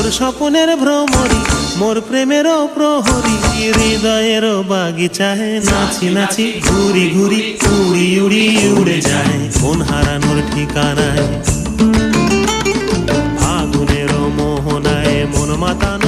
তোর স্বপ্নের ভ্রমরি মোর প্রেমেরও প্রহরী, হৃদয়েরও বাগিচায় নাচি নাচি ঘুরি ঘুরি উড়ি উড়ি উড়ে যায় মন হারানোর ঠিকানায়। ফাগুনেরও মোহনায় মন মাতানো